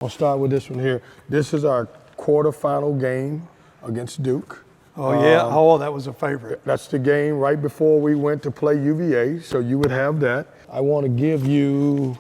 I'll start with this one here. This is our quarterfinal game against Duke. Oh, yeah? Oh, that was a favorite. That's the game right before we went to play UVA, so you would have that. I want to give you,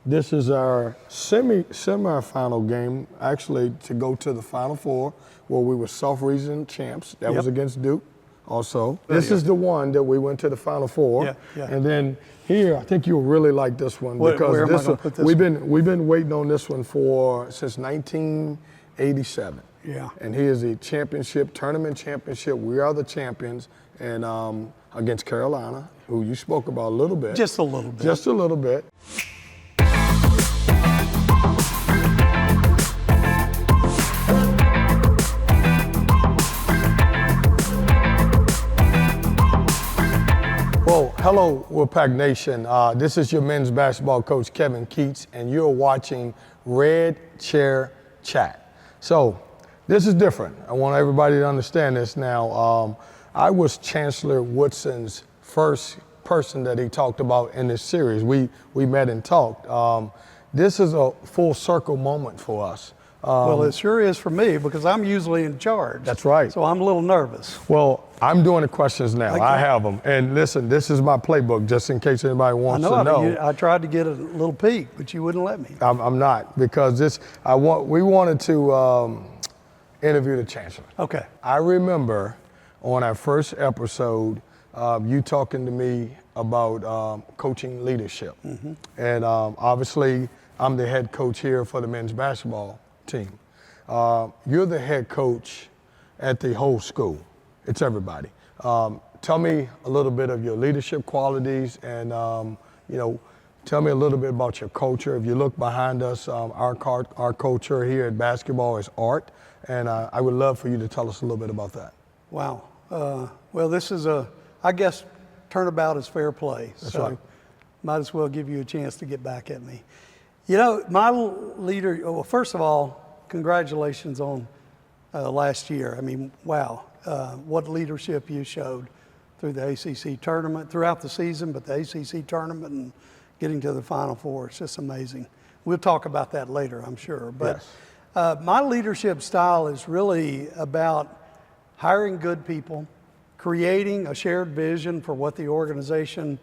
this is our semifinal game, actually, to go to the Final Four, where we were South-Region champs. That was against Duke also. This is the one that we went to the Final Four. Yeah. And then here, I think you'll really like this one because where am I gonna put this we've been waiting on this one since 1987. Yeah. And here's the tournament championship. We are the champions, and against Carolina, who you spoke about a little bit. Just a little bit. Just a little bit. Well, hello, Wolfpack Nation. This is your men's basketball coach, Kevin Keatts, and you're watching Red Chair Chat. So, this is different. I want everybody to understand this now. I was Chancellor Woodson's first person that he talked about in this series. We met and talked. This is a full circle moment for us. Well, it sure is for me because I'm usually in charge. That's right. So I'm a little nervous. Well, I'm doing the questions now. Okay. I have them. And listen, this is my playbook, just in case anybody wants to know. I tried to get a little peek, but you wouldn't let me. I'm not, because we wanted to interview the Chancellor. Okay. I remember on our first episode, you talking to me about coaching leadership. Mm-hmm. And obviously, I'm the head coach here for the men's basketball team. You're the head coach at the whole school. It's everybody. Tell me a little bit of your leadership qualities, and tell me a little bit about your culture. If you look behind us, our culture here at basketball is art, and I would love for you to tell us a little bit about that. Wow. Well, this is I guess turnabout is fair play. That's so right. Might as well give you a chance to get back at me. You know, my leader, well, first of all, congratulations on last year. I mean, wow, what leadership you showed through the ACC tournament, throughout the season, but the ACC tournament and getting to the Final Four, it's just amazing. We'll talk about that later, I'm sure. But yes. My leadership style is really about hiring good people, creating a shared vision for what the organization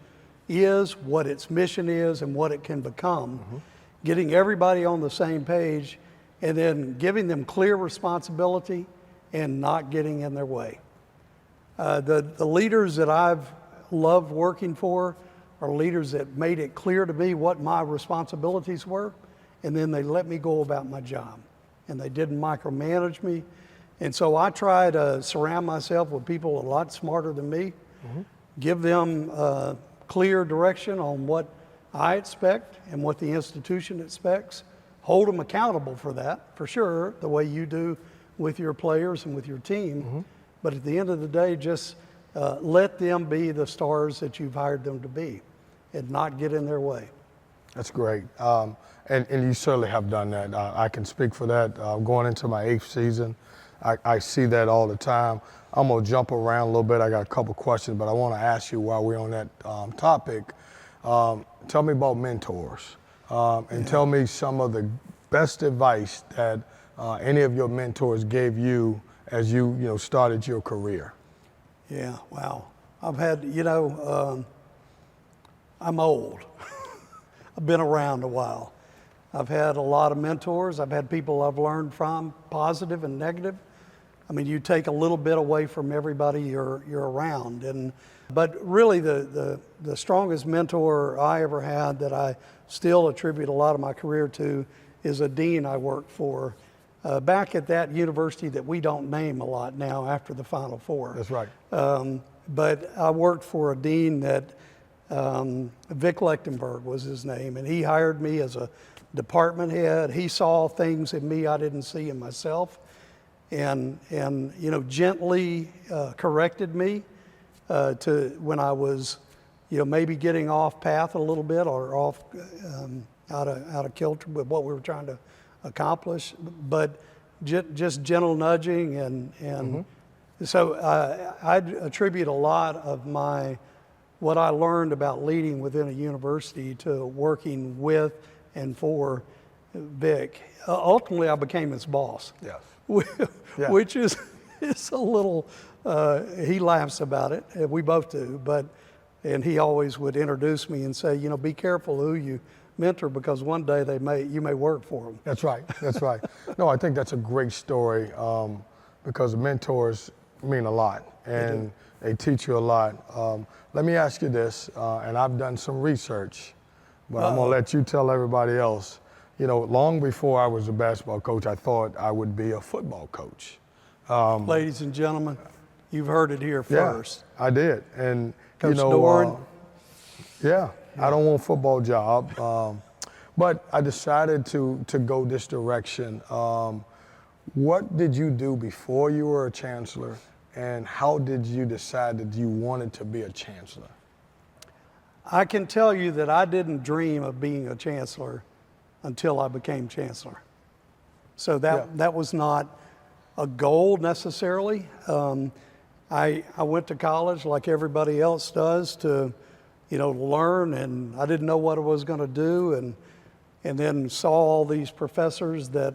is, what its mission is, and what it can become, getting everybody on the same page, and then giving them clear responsibility and not getting in their way. The leaders that I've loved working for are leaders that made it clear to me what my responsibilities were, and then they let me go about my job. And they didn't micromanage me. And so I try to surround myself with people a lot smarter than me, give them clear direction on what I expect and what the institution expects, hold them accountable for that, for sure, the way you do with your players and with your team. But at the end of the day, just let them be the stars that you've hired them to be and not get in their way. That's great. And you certainly have done that. I can speak for that. Going into my 8th season, I see that all the time. I'm going to jump around a little bit. I got a couple questions, but I want to ask you while we're on that topic, tell me about mentors. And tell me some of the best advice that any of your mentors gave you as you started your career. Yeah, wow. I've had, I'm old. I've been around a while. I've had a lot of mentors. I've had people I've learned from, positive and negative. I mean, you take a little bit away from everybody you're around. But really the strongest mentor I ever had that I still attribute a lot of my career to is a dean I worked for back at that university that we don't name a lot now after the Final Four. That's right. But I worked for a dean that Vic Lechtenberg was his name, and he hired me as a department head. He saw things in me I didn't see in myself, and gently corrected me to when I was maybe getting off path a little bit or off out of kilter with what we were trying to accomplish, but just gentle nudging and so I attribute a lot of what I learned about leading within a university to working with and for Vic. Ultimately, I became his boss. Yes. Yeah. Which is a little, he laughs about it, and we both do, and he always would introduce me and say, you know, be careful who you mentor, because one day you may work for them. That's right, that's right. No, I think that's a great story, because mentors mean a lot, and they teach you a lot. Let me ask you this, and I've done some research, but I'm gonna let you tell everybody else. You know, long before I was a basketball coach, I thought I would be a football coach. Ladies and gentlemen, you've heard it here first. Yeah, I did. And, Coach you know, Doran. yeah, I don't want a football job. But I decided to go this direction. What did you do before you were a chancellor, and how did you decide that you wanted to be a chancellor? I can tell you that I didn't dream of being a chancellor until I became chancellor. So that was not a goal necessarily. I went to college like everybody else does to, you know, learn, and I didn't know what I was going to do, and then saw all these professors that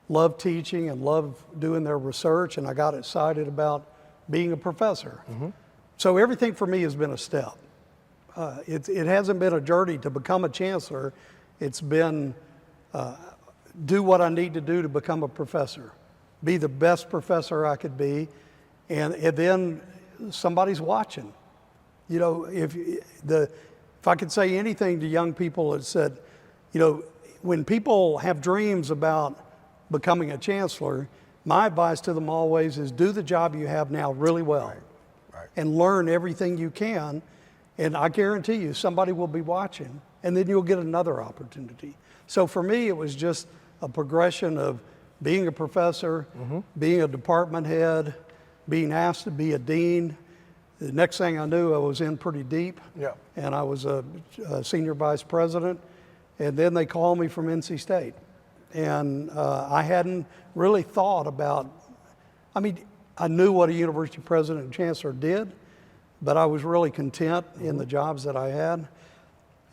love teaching and love doing their research, and I got excited about being a professor. So everything for me has been a step. It hasn't been a journey to become a chancellor. It's been do what I need to do to become a professor, be the best professor I could be, and then somebody's watching. You know, if I could say anything to young people, it said, you know, when people have dreams about becoming a chancellor, my advice to them always is do the job you have now really well, right. And learn everything you can, and I guarantee you somebody will be watching, and then you'll get another opportunity. So for me, it was just a progression of being a professor, being a department head, being asked to be a dean. The next thing I knew, I was in pretty deep, and I was a senior vice president, and then they called me from NC State. And I hadn't really thought about, I mean, I knew what a university president and chancellor did, but I was really content in the jobs that I had.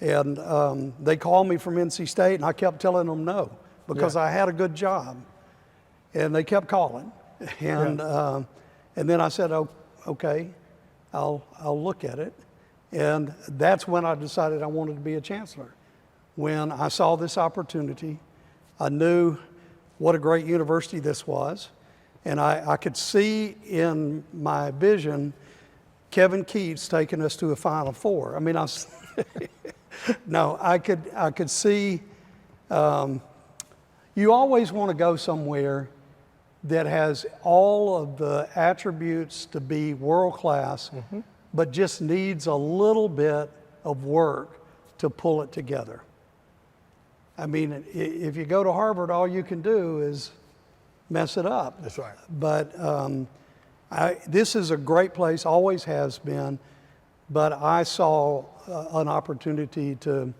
And they called me from NC State, and I kept telling them no, because I had a good job. And they kept calling. And then I said, oh, okay, I'll look at it. And that's when I decided I wanted to be a chancellor. When I saw this opportunity, I knew what a great university this was. And I could see in my vision Kevin Keatts taking us to a Final Four. I mean, no, I could see, you always want to go somewhere that has all of the attributes to be world-class, but just needs a little bit of work to pull it together. I mean, if you go to Harvard, all you can do is mess it up. That's right. But this is a great place, always has been, but I saw an opportunity to,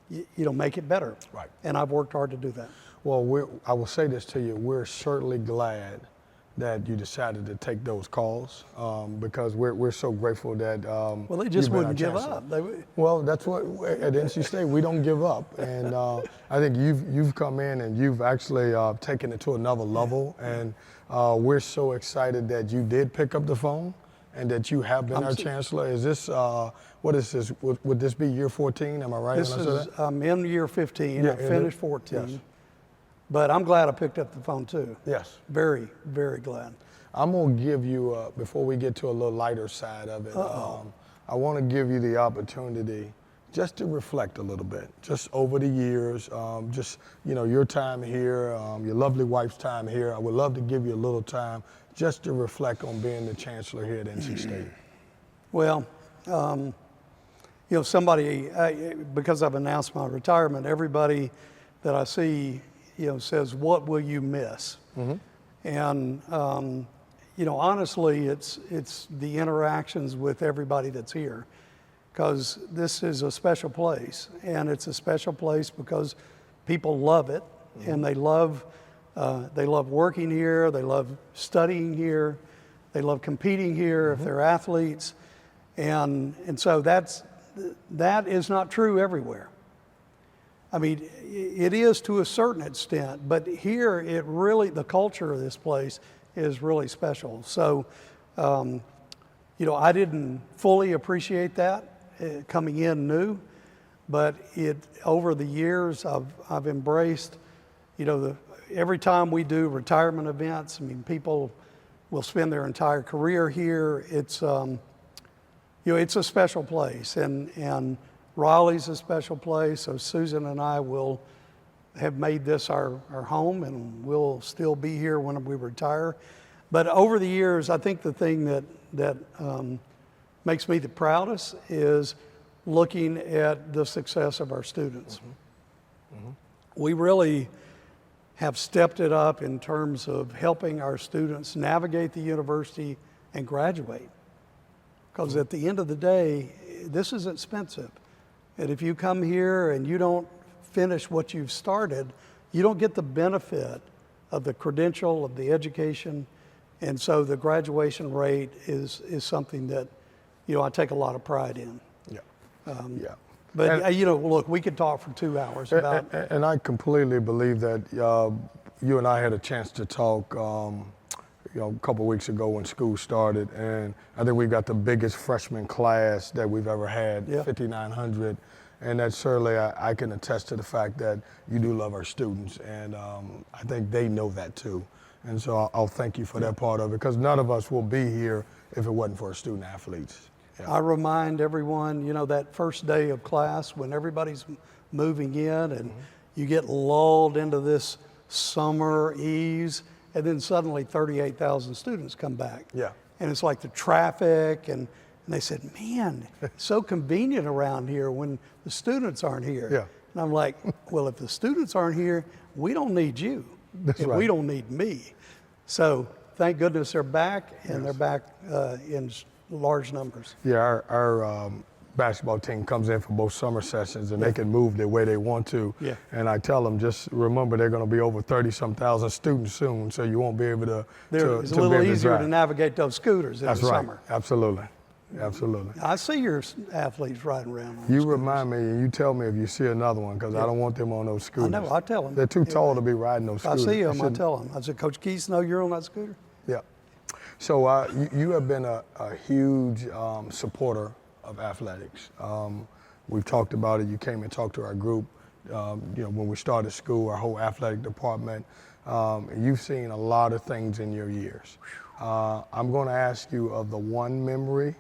you know, make it better. Right. And I've worked hard to do that. Well, I will say this to you, we're certainly glad that you decided to take those calls, because we're so grateful that well, they just wouldn't give up. Well, that's what at NC State we don't give up, and I think you've come in and you've actually taken it to another level, and we're so excited that you did pick up the phone and that you have been our chancellor. Is this what is this? Would this be year 14? Am I right? This is I'm in year 15. Yeah, I finished 14. Yes. But I'm glad I picked up the phone too. Yes. Very, very glad. I'm going to give you, before we get to a little lighter side of it, I want to give you the opportunity just to reflect a little bit, just over the years, just, you know, your time here, your lovely wife's time here. I would love to give you a little time just to reflect on being the chancellor here at NC State. Well, you know, somebody, because I've announced my retirement, everybody that I see, you know, says, what will you miss? And, you know, honestly, it's the interactions with everybody that's here, because this is a special place, and it's a special place because people love it, and they love working here, they love studying here, they love competing here if they're athletes, and so that is not true everywhere. I mean, it is to a certain extent, but here it really, the culture of this place is really special. So, you know, I didn't fully appreciate that coming in new, but over the years I've embraced, you know, every time we do retirement events, I mean, people will spend their entire career here. It's, you know, it's a special place, and Raleigh's a special place. So Susan and I will have made this our home, and we'll still be here when we retire. But over the years, I think the thing that makes me the proudest is looking at the success of our students. Mm-hmm. Mm-hmm. We really have stepped it up in terms of helping our students navigate the university and graduate. Because at the end of the day, this is expensive. And if you come here and you don't finish what you've started, you don't get the benefit of the credential, of the education. And so the graduation rate is something that, you know, I take a lot and pride in. Yeah. Yeah. But, you know, look, we could talk for 2 hours about... And I completely believe that you and I had a chance to talk, you know, a couple of weeks ago when school started, and I think we got the biggest freshman class that we've ever had, yeah. 5,900. And that certainly I can attest to the fact that you do love our students, and I think they know that too. And so I'll thank you for that part of it, because none of us will be here if it wasn't for our student athletes. Yeah. I remind everyone, you know, that first day of class when everybody's moving in and you get lulled into this summer ease, and then suddenly 38,000 students come back. Yeah. And it's like the traffic, and they said, man, it's so convenient around here when the students aren't here. Yeah. And I'm like, well, if the students aren't here, we don't need you. That's right. We don't need me. So thank goodness they're back, and they're back in large numbers. Yeah, our basketball team comes in for both summer sessions, and they can move the way they want to. Yeah. And I tell them, just remember they're going to be over 30-some thousand students soon, so you won't be able to. It's a little easier to navigate those scooters in the summer. That's right. Absolutely. Absolutely. I see your athletes riding around on You scooters. Remind me, and you tell me if you see another one, because I don't want them on those scooters. I know, I tell them. They're too tall to be riding those scooters. I see them, I tell them. I said, Coach Keatts, know you're on that scooter? Yeah. So you have been a huge supporter of athletics. We've talked about it. You came and talked to our group, you know, when we started school, our whole athletic department. And you've seen a lot of things in your years. I'm going to ask you of the one memory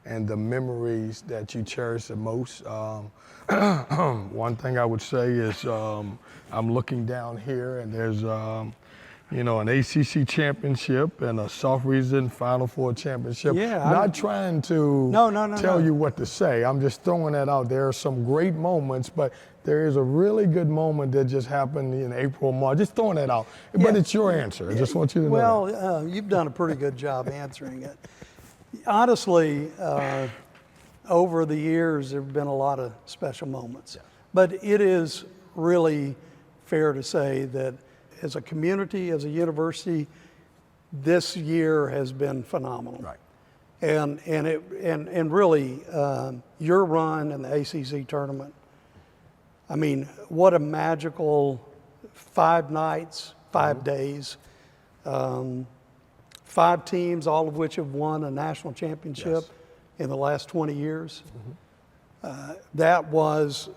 and the memories that you cherish the most. One thing I would say is I'm looking down here, and there's you know, an ACC championship and a soft region Final Four championship. Yeah, not trying to tell you what to say. I'm just throwing that out. There are some great moments, but there is a really good moment that just happened in April, March. Just throwing that out. Yeah. But it's your answer. I just want you to know. Well, you've done a pretty good job answering it. Honestly, over the years, there have been a lot of special moments. Yeah. But it is really fair to say that as a community, as a university, this year has been phenomenal. Right. And really, your run in the ACC tournament, I mean, what a magical 5 nights, 5 days, 5 teams, all of which have won a national championship in the last 20 years. That was,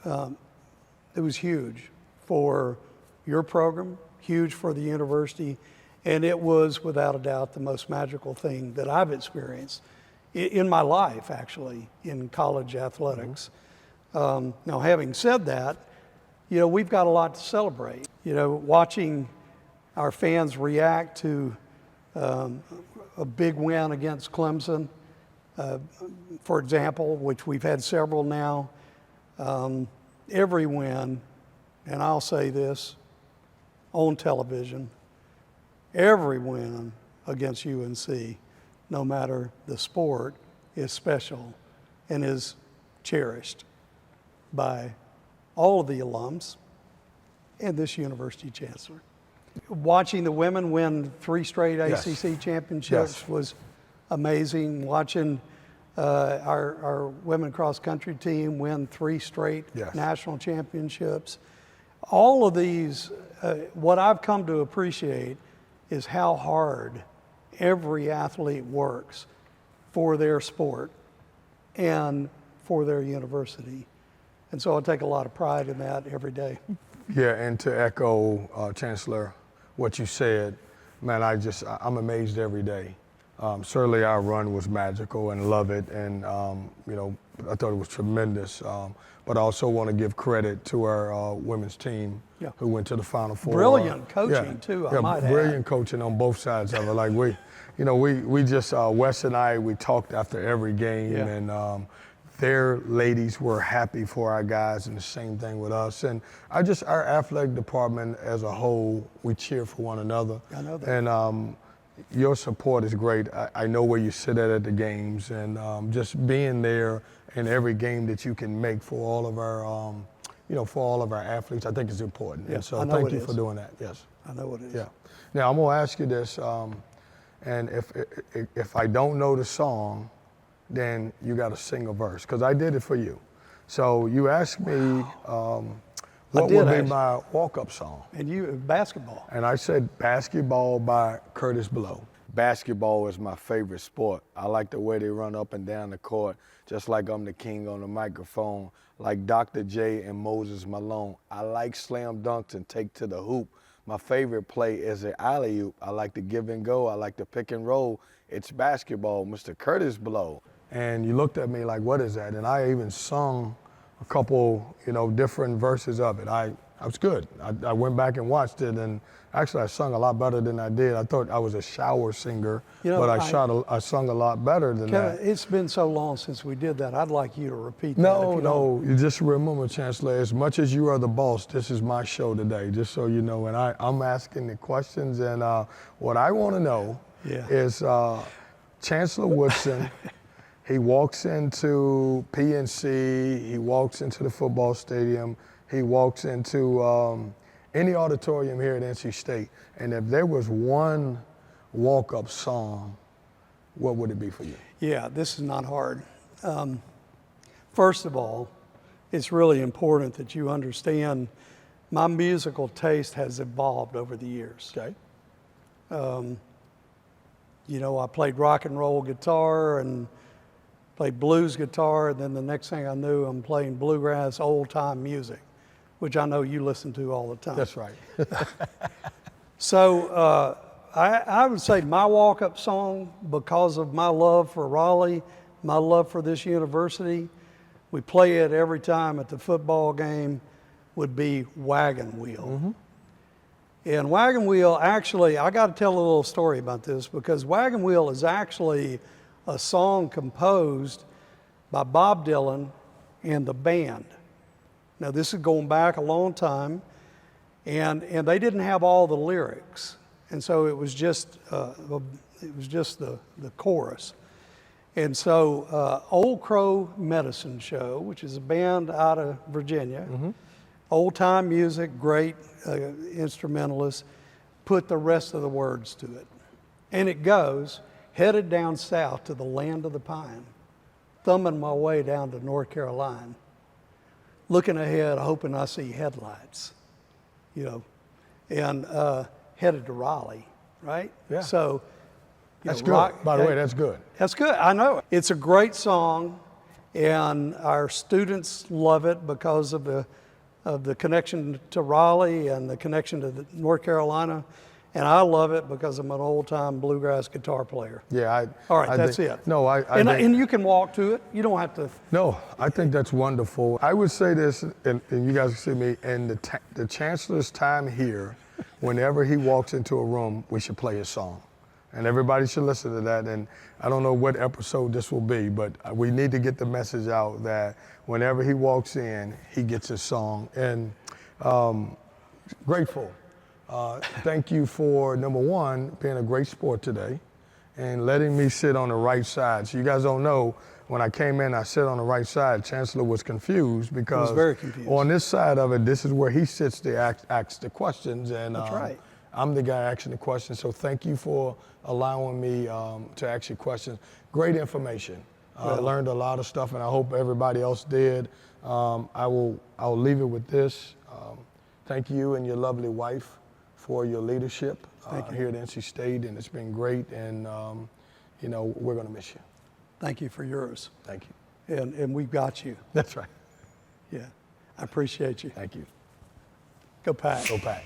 it was huge for your program, huge for the university, and it was without a doubt the most magical thing that I've experienced in my life, actually, in college athletics. Now, having said that, you know, we've got a lot to celebrate. You know, watching our fans react to a big win against Clemson, for example, which we've had several now. Every win, and I'll say this, on television, every win against UNC, no matter the sport, is special and is cherished by all of the alums and this university chancellor. Watching the women win 3 straight ACC championships was amazing. Watching Our women cross country team win 3 straight Yes. national championships. All of these, what I've come to appreciate is how hard every athlete works for their sport and for their university. And so I take a lot of pride in that every day. Yeah, and to echo, Chancellor, what you said, man, I'm amazed every day. Certainly our run was magical and love it, and I thought it was tremendous. But I also want to give credit to our women's team who went to the Final Four. Brilliant coaching too, I might add. Brilliant coaching on both sides of it. Like we just Wes and I, we talked after every game, and their ladies were happy for our guys, and the same thing with us. And our athletic department as a whole, we cheer for one another. I know that. And your support is great. I know where you sit at the games, and just being there in every game that you can make for all of our athletes, I think is important. Yes, and so I know thank it you is. for doing that. Yes. I know it is. Yeah. Now I'm gonna ask you this, and if I don't know the song, then you got to sing a verse, because I did it for you. So you asked me what would be my walk-up song. And you, basketball. And I said Basketball by Curtis Blow. Basketball is my favorite sport. I like the way they run up and down the court, just like I'm the king on the microphone, like Dr. J and Moses Malone. I like slam dunks and take to the hoop. My favorite play is an alley-oop. I like to give and go. I like to pick and roll. It's basketball, Mr. Curtis Blow. And you looked at me like, what is that? And I even sung a couple, different verses of it. I was good. I went back and watched it, and actually I sung a lot better than I did. I thought I was a shower singer, but I sung a lot better than Kevin, that. it's been so long since we did that. I'd like you to repeat that. No, you just remember, Chancellor, as much as you are the boss, this is my show today, just so you know. And I'm asking the questions, and what I want to know is Chancellor Woodson. He walks into PNC, he walks into the football stadium, he walks into any auditorium here at NC State, and if there was one walk-up song, what would it be for you? Yeah, this is not hard. First of all, it's really important that you understand my musical taste has evolved over the years. Okay. I played rock and roll guitar and played blues guitar, and then the next thing I knew, I'm playing bluegrass, old-time music, which I know you listen to all the time. That's right. So I would say my walk-up song, because of my love for Raleigh, my love for this university, we play it every time at the football game, would be Wagon Wheel. Mm-hmm. And Wagon Wheel, actually, I got to tell a little story about this, because Wagon Wheel is actually a song composed by Bob Dylan and the band. Now, this is going back a long time, and they didn't have all the lyrics, and so it was just the chorus. And so Old Crow Medicine Show, which is a band out of Virginia, old-time music, great instrumentalists, put the rest of the words to it. And it goes, headed down south to the land of the pine, thumbing my way down to North Carolina, looking ahead, hoping I see headlights, and headed to Raleigh, right? Yeah. So, That's good. By the way, that's good. That's good. I know. It's a great song, and our students love it because of the connection to Raleigh and the connection to North Carolina. And I love it because I'm an old-time bluegrass guitar player. Yeah, All right, that's it. No, and you can walk to it. You don't have to. No, I think that's wonderful. I would say this, and you guys can see me, in the Chancellor's time here, whenever he walks into a room, we should play his song. And everybody should listen to that. And I don't know what episode this will be, but we need to get the message out that whenever he walks in, he gets his song. And grateful. Thank you for, number one, being a great sport today and letting me sit on the right side. So you guys don't know, when I came in, I sit on the right side. Chancellor was confused because he was very confused. On this side of it, this is where he sits to ask the questions. And that's right. I'm the guy asking the questions. So thank you for allowing me to ask you questions. Great information. I learned a lot of stuff, and I hope everybody else did. I'll leave it with this. Thank you and your lovely wife for your leadership here at NC State, and it's been great. And you know, we're going to miss you. Thank you for yours. Thank you. And we've got you. That's right. Yeah, I appreciate you. Thank you. Go Pack. Go Pack.